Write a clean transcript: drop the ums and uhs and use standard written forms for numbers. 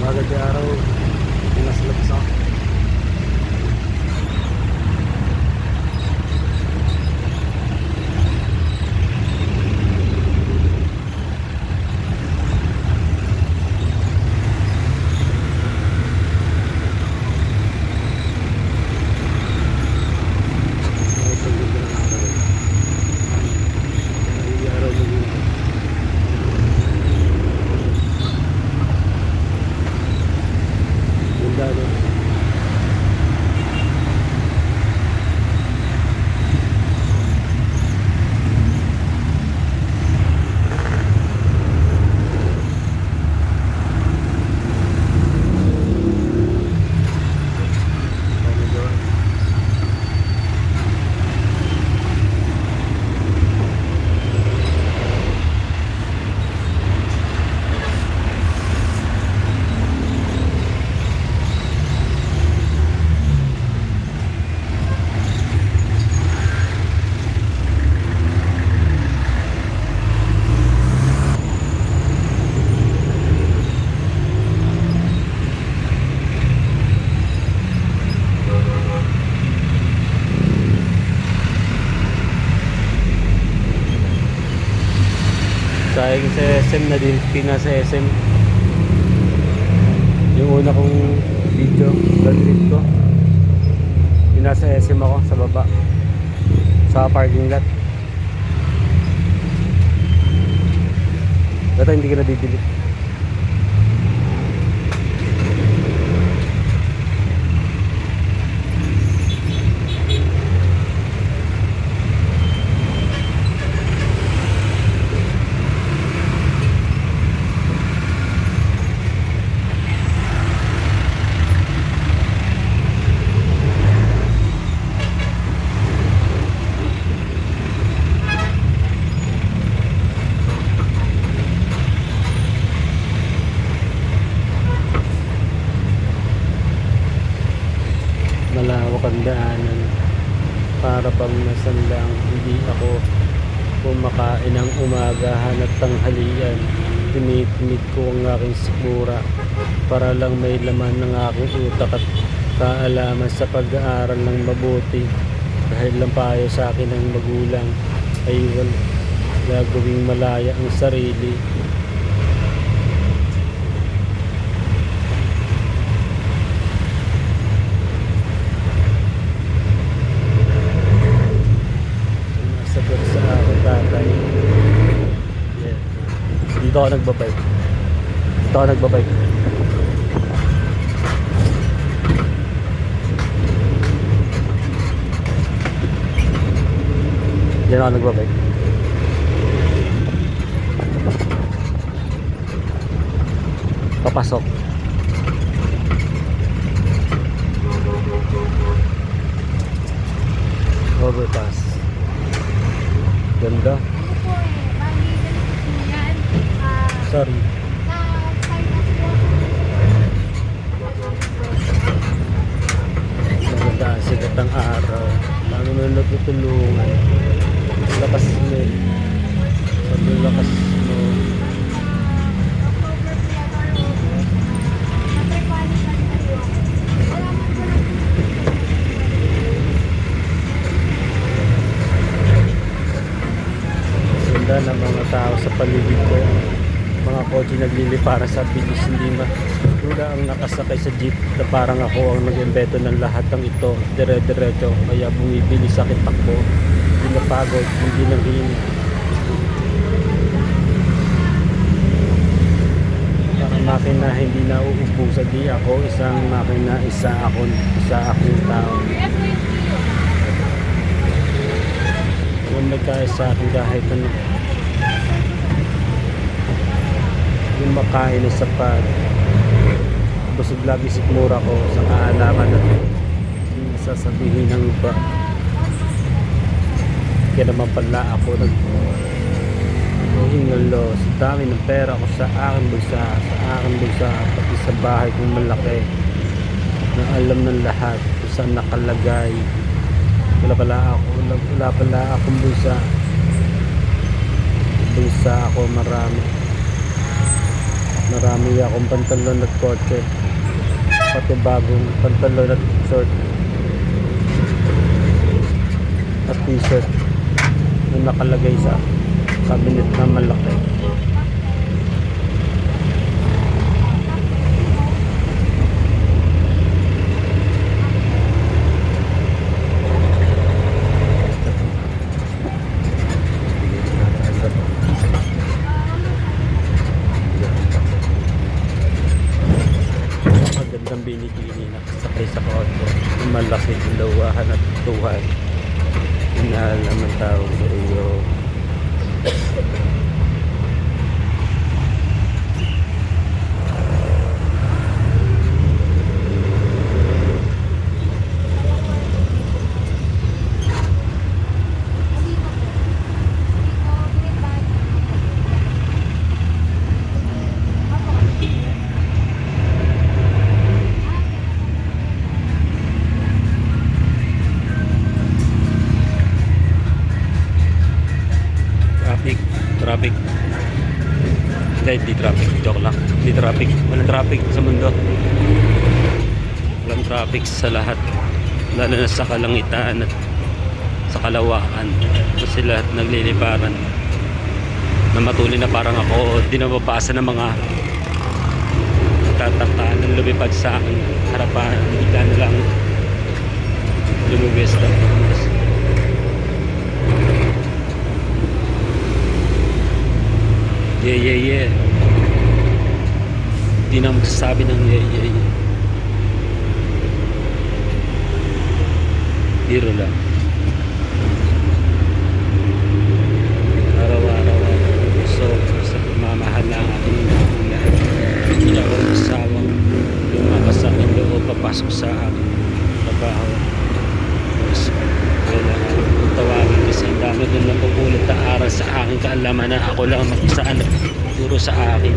Agad yung araw, nasa labas ako. Sayang sa SM na din, pinasa SM. Yung una kong video, road trip ko, pinasa SM ako sa baba, sa parking lot. Dito hindi ka na bibili. Malawak ang daanan, para bang nasanlang hindi ako kumakain ng umagahan at tanghalian. Tinitinid ko ang aking sikmura para lang may laman ng aking utak at kaalaman sa pag-aaral ng mabuti. Dahil lang payo sa akin ng magulang ay gagawing malaya ang sarili. Dito ako nagbabike. Dito ako nagbabike. Diyan ako nagbabike. Papasok. Overpass. Ganda. Sorry. Maganda ang sikat ng araw. Paano mo natutulungan? Lakas mo. Sabi lakas mo. Ganda ng mga tao sa paligid ko. Mga kotse nagliliparan sa bilis, hindi wala ang nakasakay sa jeep na parang ako ang nag-imbeto ng lahat ng ito, dire-diretso, kaya bumibili sa akin takbo, hindi napagod, hindi nanghihingi. Parang makina hindi na uubusan, di ako isang makina, isa akong tao. Kung nagkaya sa akin kahit ano, yung makain na sapat, busog lagi sikmura ko sa kaalaman at hindi sasabihin ng iba. Kaya naman pala ako hingalo sa dami ng pera ko sa aking bulsa, pati sa bahay kong malaki na alam ng lahat kung saan nakalagay. Wala pala akong bulsa ako marami. Marami akong pantalon at kotse. Pati bagong pantalon at short at t-shirt na nakalagay sa cabinet na malaki. Magandang binibini na sakay sa kotse. Malaki, lawahan at tuwan. Inahal naman tawag sa iyo. Traffic. Hindi traffic. Joke lang. Hindi traffic. Walang traffic sa mundo. Walang traffic sa lahat. Lalo na sa kalangitan at sa kalawakan. Kasi lahat nagliliparan. Na matuloy na parang ako. Di na mabasa ng mga tataktaan ng lumipad sa akin. Harapan. Bigla na lang lumibes na. Yeah. Hindi na magsasabi ng yeah. Biro lang. Araw-araw so sa pagmamahal ng aking lahat. Hindi ako masawang lumakas sa aking loob papasok sa aking trabaho. Kailangan kong tawagin kasi ang dami doon napupulot na aral sa aking kaalaman na ako lang mag-isa ang nagtuturo sa akin.